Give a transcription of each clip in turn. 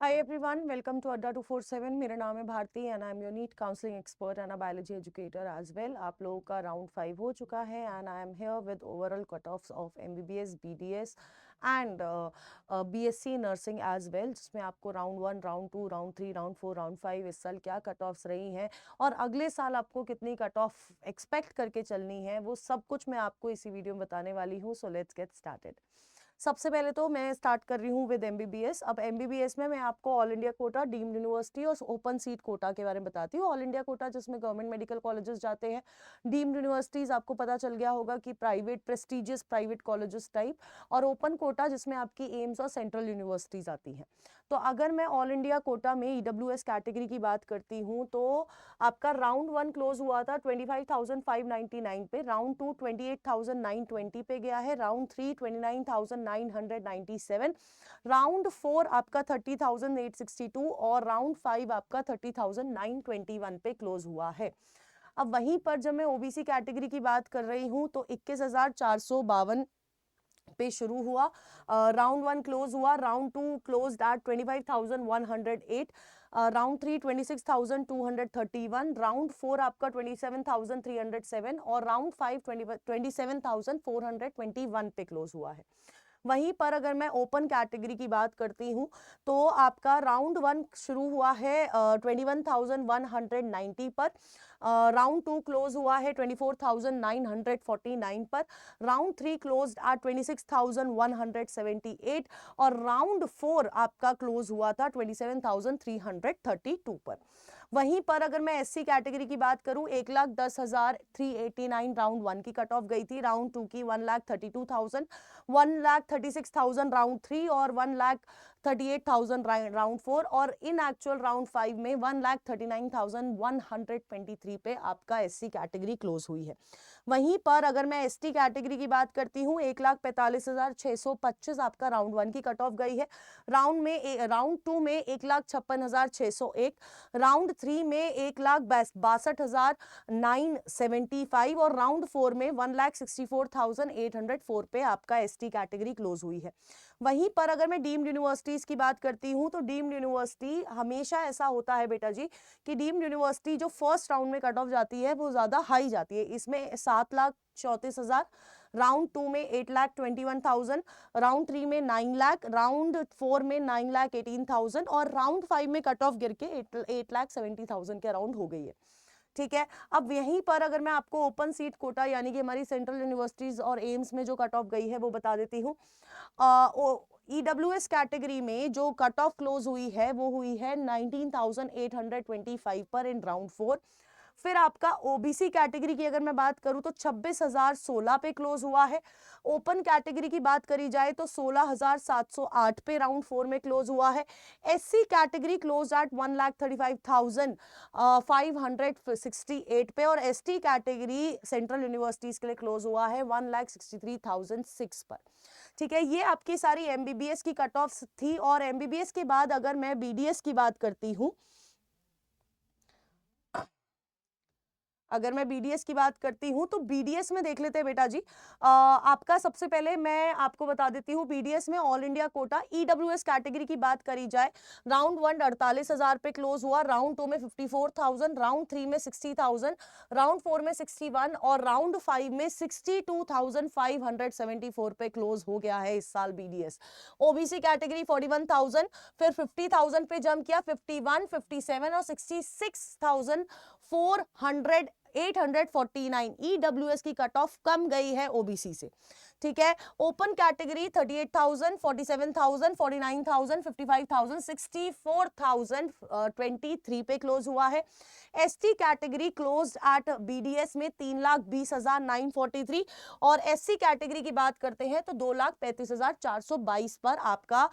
Hi everyone, welcome to अड्डा 247। मेरा नाम है Bharti and I am your NEET counselling expert and a biology educator as well. आप लोगों का राउंड 5 हो चुका है and I am here with overall cut offs of MBBS, BDS and BSc nursing as well, जिसमें आपको round 1, round 2, round 3, round 4, round 5 इस साल क्या कट ऑफ्स रही हैं और अगले साल आपको कितनी कट ऑफ एक्सपेक्ट करके चलनी है, वो सब कुछ मैं आपको इसी वीडियो में बताने वाली हूँ। So let's get started. सबसे पहले तो मैं स्टार्ट कर रही हूँ विद एमबीबीएस। अब एमबीबीएस में मैं आपको all India quota, deemed university और ओपन सीट कोटा के बारे में बताती हूँ। ऑल इंडिया कोटा जिसमें गवर्नमेंट मेडिकल कॉलेजेस जाते हैं, डीम्ड यूनिवर्सिटीज आपको पता चल गया होगा कि private prestigious private colleges type, और ओपन कोटा जिसमें आपकी एम्स और सेंट्रल यूनिवर्सिटीज आती हैं। तो अगर मैं ऑल इंडिया कोटा में ईडब्ल्यूएस कैटेगरी की बात करती हूँ तो आपका राउंड 1 क्लोज हुआ था 25,599 पे, राउंड 2 28,920 पे गया है, राउंड 3 29,997, राउंड 4 आपका 30,862 और राउंड 5 आपका 30,921 पे क्लोज हुआ है। अब वहीं पर जब मैं ओबीसी कैटेगरी की बात कर रही हूँ तो 21,452 पे शुरू हुआ, राउंड 1 क्लोज हुआ, round 2 close eight 25,108, round 3 26,231, round 4 आपका 27,307 और राउंड 5 27,421 पे क्लोज हुआ है। वहीं पर अगर मैं ओपन कैटेगरी की बात करती हूँ तो आपका राउंड 1 शुरू हुआ है 21,190 पर, राउंड 2 क्लोज हुआ है 24,949 पर, राउंड 3 क्लोज एट 26,178 और राउंड 4 आपका क्लोज हुआ था 27,332 पर। वहीं पर अगर मैं एससी कैटेगरी की बात करूं, 1,10,389 राउंड 1 की कट ऑफ गई थी, राउंड 2 की 1,32,000, 1,36,000 राउंड 3 और 1,38,000 राउंड 4 और इन एक्चुअल राउंड 5 में 1,39,123 पे आपका एससी कैटेगरी क्लोज हुई है। वहीं पर अगर मैं एसटी कैटेगरी की बात करती हूँ, 1,45,625 आपका राउंड 1 की कट ऑफ गई है, राउंड 2 में 1,56,601, राउंड 3 में 1,62,975 और राउंड 4 में 1,64,804 पे आपका एसटी कैटेगरी क्लोज हुई है। वहीं पर अगर मैं डीम्ड यूनिवर्सिटीज की बात करती हूँ तो डीम्ड यूनिवर्सिटी, हमेशा ऐसा होता है बेटा जी कि डीम्ड यूनिवर्सिटी जो फर्स्ट राउंड में कट ऑफ जाती है वो ज्यादा हाई जाती है। इसमें 7,34,000, राउंड 2 में 8,21,000, राउंड 3 में 9 लाख, राउंड 4 में 9,18,000 और राउंड 5 में कट ऑफ गिर के 8,70,000 के अराउंड हो गई है। ठीक है, अब यहीं पर अगर मैं आपको ओपन सीट कोटा यानी कि हमारी सेंट्रल यूनिवर्सिटीज और एम्स में जो कट ऑफ गई है वो बता देती हूँ। ईडब्ल्यूएस कैटेगरी में जो कट ऑफ क्लोज हुई है वो हुई है 19,825 पर इन राउंड 4। फिर आपका ओबीसी कैटेगरी की अगर मैं बात करूं तो 26,016 पे क्लोज हुआ है। ओपन कैटेगरी की बात करी जाए तो 16,708 पे राउंड 4 में क्लोज हुआ है। एससी कैटेगरी क्लोज एट 1,35,568 पे और एसटी कैटेगरी सेंट्रल यूनिवर्सिटीज के लिए क्लोज हुआ है 1,63,006 पर। ठीक है, ये आपकी सारी एमबीबीएस की कट ऑफ थी। और एमबीबीएस के बाद अगर मैं बीडीएस की बात करती हूं, अगर मैं बीडीएस की बात करती हूं तो बीडीएस में देख लेते हैं बेटा जी। आपका सबसे पहले मैं आपको बता देती हूं, बीडीएस में all India quota EWS category की बात करी जाए, राउंड 1 48,000 पे क्लोज हुआ, राउंड 2 में 54,000, राउंड 3 में 60,000, राउंड 4 में 61 और राउंड 5 में 62,574 पे क्लोज हो गया है इस साल बीडीएस। ओबीसी कैटेगरी 41,000, फिर 50,000 पे जंप किया, 51, 57 और 66,400 849 ईडब्ल्यूएस की कट ऑफ कम गई है ओबीसी से। ठीक है, ओपन कैटेगरी 38,000, 47,000, 49,000, 55,000, 64,023 पे क्लोज हुआ है। ST category close eight BDS में 3,20,943 और एससी कैटेगरी की बात करते हैं तो 2,35,422 पर आपका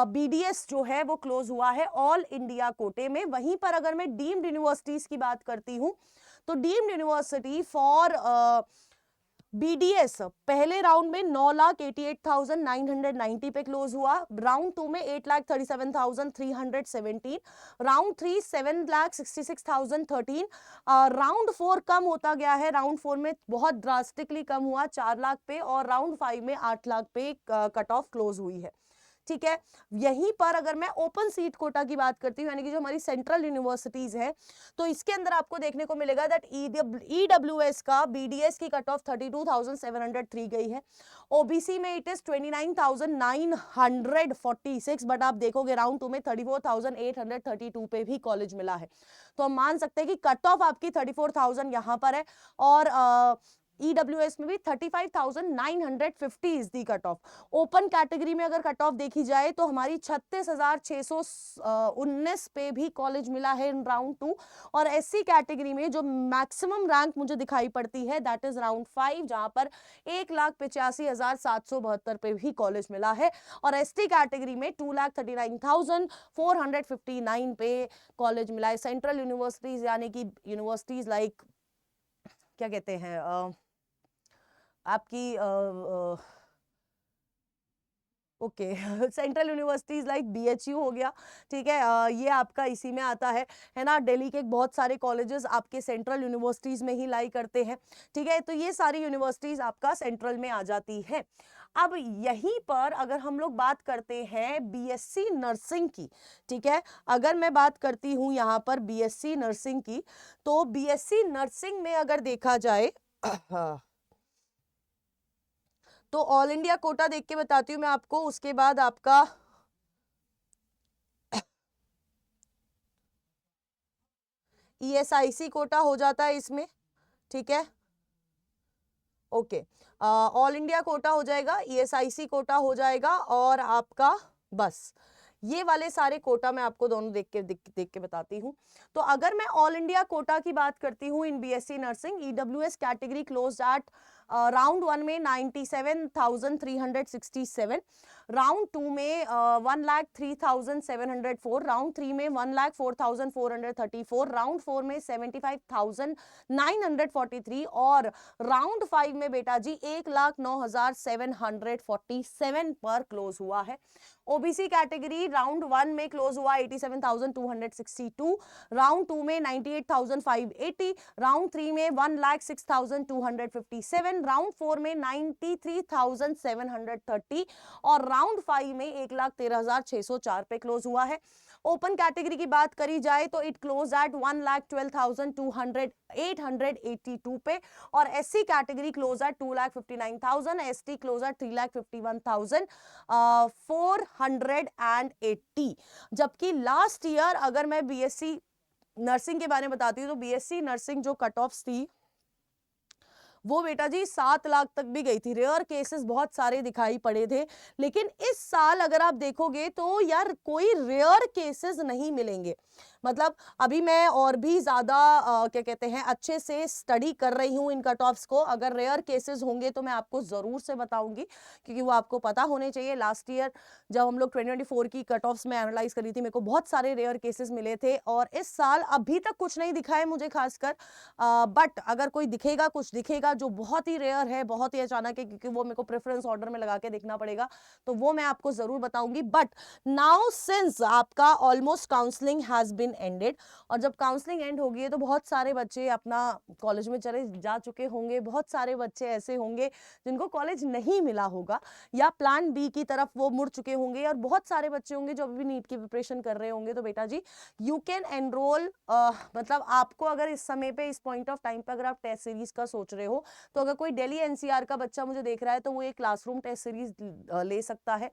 बीडीएस जो है वो क्लोज हुआ है ऑल इंडिया कोटे में। वहीं पर अगर मैं डीम्ड यूनिवर्सिटीज की बात करती हूं तो डीम्ड यूनिवर्सिटी फॉर बीडीएस पहले राउंड में 9,88,990 पे क्लोज हुआ, राउंड 2 में 8,37,317, राउंड 3 7,66,013, राउंड 4 कम होता गया है, राउंड 4 में बहुत ड्रास्टिकली कम हुआ 4 लाख पे और राउंड 5 में 8 लाख पे कट ऑफ क्लोज हुई है। ठीक है। यहीं पर अगर मैं ओपन सीट कोटा की बात करती हूँ, यानी कि जो हमारी सेंट्रल यूनिवर्सिटीज है, तो इसके अंदर आपको देखने को मिलेगा दैट ईडब्ल्यूएस का बीडीएस की कट ऑफ 32,703 गई है। ओबीसी में इट इज 29,946, बट आप देखोगे राउंड 2 में 34,832 पे भी कॉलेज मिला है। तो हम मान सकते हैं कि कट ऑफ आपकी 34,000 यहां पर है, और ईडब्ल्यूएस में भी 35,950 is the cut off. Open category में अगर कट ऑफ देखी जाए तो हमारी 36,619 पे भी कॉलेज मिला है इन राउंड 2, और एससी कैटेगरी में जो मैक्सिमम रैंक मुझे दिखाई पड़ती है दैट इज राउंड 5, जहां पर 1,85,772 पे भी कॉलेज मिला है, और एसटी कैटेगरी में 2,39,459 पे कॉलेज मिला है। सेंट्रल यूनिवर्सिटीज यानी कि यूनिवर्सिटीज लाइक क्या कहते हैं आपकी okay central universities like BHU हो गया, ठीक है, ये आपका इसी में आता है ना। दिल्ली के बहुत सारे कॉलेजेस आपके सेंट्रल यूनिवर्सिटीज में ही लाई करते हैं, ठीक है। तो ये सारी यूनिवर्सिटीज आपका सेंट्रल में आ जाती है। अब यहीं पर अगर हम लोग बात करते हैं बीएससी नर्सिंग की, ठीक है, अगर मैं बात करती हूं यहां पर बीएससी नर्सिंग की, तो बीएससी नर्सिंग में अगर देखा जाए तो ऑल इंडिया कोटा देख के बताती हूँ मैं आपको, उसके बाद आपका ईएसआईसी कोटा हो जाता है इसमें, ठीक है, ओके। ऑल इंडिया कोटा हो जाएगा, ईएसआईसी कोटा हो जाएगा, और आपका बस ये वाले सारे कोटा मैं आपको दोनों देख के बताती हूँ। तो अगर मैं ऑल इंडिया कोटा की बात करती हूँ इन BSc nursing, EWS category closed eight round 1 में 97,367, राउंड 2 में 1,03,704, राउंड 3 में 1,04,434, राउंड 4 में 75,943, और राउंड 5 में बेटा जी 1,09,747 पर क्लोज हुआ है। ओबीसी कैटेगरी राउंड 1 में क्लोज हुआ 87,262, राउंड 2 में 98,580, राउंड 3 में 1,06,257, राउंड 4 में 93,730, और राउंड 5 में 1,13,604 पे क्लोज हुआ है। ओपन कैटेगरी की बात करी जाए तो इट क्लोज एट 1,12,882 पे, और SC category close eight 2,59,000, ST close eight 3,51,480। जबकि लास्ट ईयर अगर मैं बीएससी नर्सिंग के बारे में बताती हूँ तो बीएससी नर्सिंग जो कट ऑफ्स थी वो बेटा जी 7 लाख तक भी गई थी। रेयर केसेस बहुत सारे दिखाई पड़े थे, लेकिन इस साल अगर आप देखोगे तो यार कोई रेयर केसेस नहीं मिलेंगे। मतलब अभी मैं और भी ज्यादा क्या कहते हैं अच्छे से स्टडी कर रही हूँ इन कट ऑफ्स को। अगर रेयर केसेस होंगे तो मैं आपको जरूर से बताऊंगी, क्योंकि वो आपको पता होने चाहिए। लास्ट ईयर जब हम लोग 2024 की कट ऑफ्स में एनालाइज करी थी, मेरे को बहुत सारे रेयर केसेस मिले थे, और इस साल अभी तक कुछ नहीं दिखा है मुझे खासकर, बट अगर कोई दिखेगा, कुछ दिखेगा जो बहुत ही रेयर है, बहुत ही अचानक है, क्योंकि वो मेरे को प्रेफरेंस ऑर्डर में लगा के देखना पड़ेगा, तो वो मैं आपको जरूर बताऊंगी। बट नाउ सिंस आपका almost counselling has been ended, और जब काउंसलिंग एंड होगी तो बहुत सारे बच्चे अपना कॉलेज में चले जा चुके होंगे, बहुत सारे बच्चे ऐसे होंगे जिनको कॉलेज नहीं मिला होगा या प्लान बी की तरफ वो मुड़ चुके होंगे, और बहुत सारे बच्चे होंगे जो अभी नीट की प्रिपरेशन कर रहे होंगे। तो बेटा जी यू कैन एनरोल, मतलब आपको अगर इस समय पे, इस पॉइंट ऑफ टाइम पे अगर आप टेस्ट सीरीज का सोच रहे हो, तो अगर कोई दिल्ली एनसीआर का बच्चा मुझे देख रहा है तो वो एक क्लासरूम टेस्ट सीरीज ले सकता है,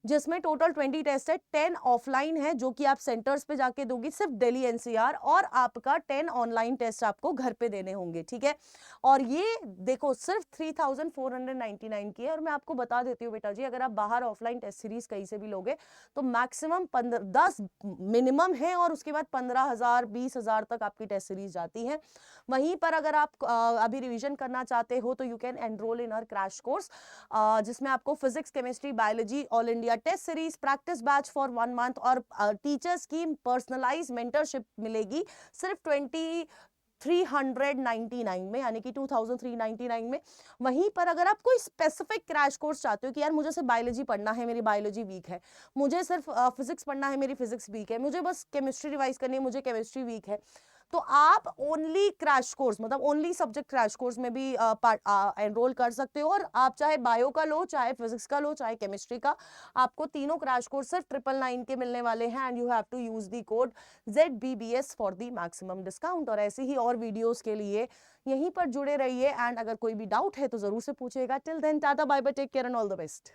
जिसमें टोटल 20 टेस्ट है। 10 ऑफलाइन है जो कि आप सेंटर्स पे जाके दोगी सिर्फ दिल्ली एनसीआर, और आपका 10 ऑनलाइन टेस्ट आपको घर पे देने होंगे, ठीक है। और ये देखो सिर्फ 3,499 की है, और मैं आपको बता देती हूँ बेटा जी, अगर आप बाहर ऑफलाइन टेस्ट सीरीज कहीं से भी लोगे तो मैक्सिमम 10 मिनिमम है, और उसके बाद 15,000 20,000 तक आपकी टेस्ट सीरीज जाती है। वहीं पर अगर आप अभी रिविजन करना चाहते हो तो you can enrol in our crash course, जिसमें आपको physics, chemistry, biology all India test series, practice batch for 1 month, और टीचर्स की पर्सनलाइज मेंटरशिप मिलेगी सिर्फ 399 में, यानी कि 2399 में। वहीं पर अगर आप कोई स्पेसिफिक क्रैश कोर्स चाहते हो कि यार मुझे सिर्फ बायोलॉजी पढ़ना है, मेरी बायोलॉजी वीक है, मुझे सिर्फ फिजिक्स पढ़ना है, मेरी फिजिक्स वीक है, मुझे बस केमिस्ट्री रिवाइज करनी है, मुझे केमिस्ट्री वीक है, तो आप ओनली क्रैश कोर्स मतलब ओनली सब्जेक्ट क्रैश कोर्स में भी एनरोल कर सकते हो, और आप चाहे बायो का लो, चाहे फिजिक्स का लो, चाहे केमिस्ट्री का, आपको तीनों क्रैश कोर्स सिर्फ 999 के मिलने वाले हैं, and you have to use the code ZBBS for the maximum discount. और ऐसे ही और वीडियोस के लिए यहीं पर जुड़े रहिए, एंड अगर कोई भी डाउट है तो जरूर से पूछिएगा। Till then tata bye bye, take care and all the best.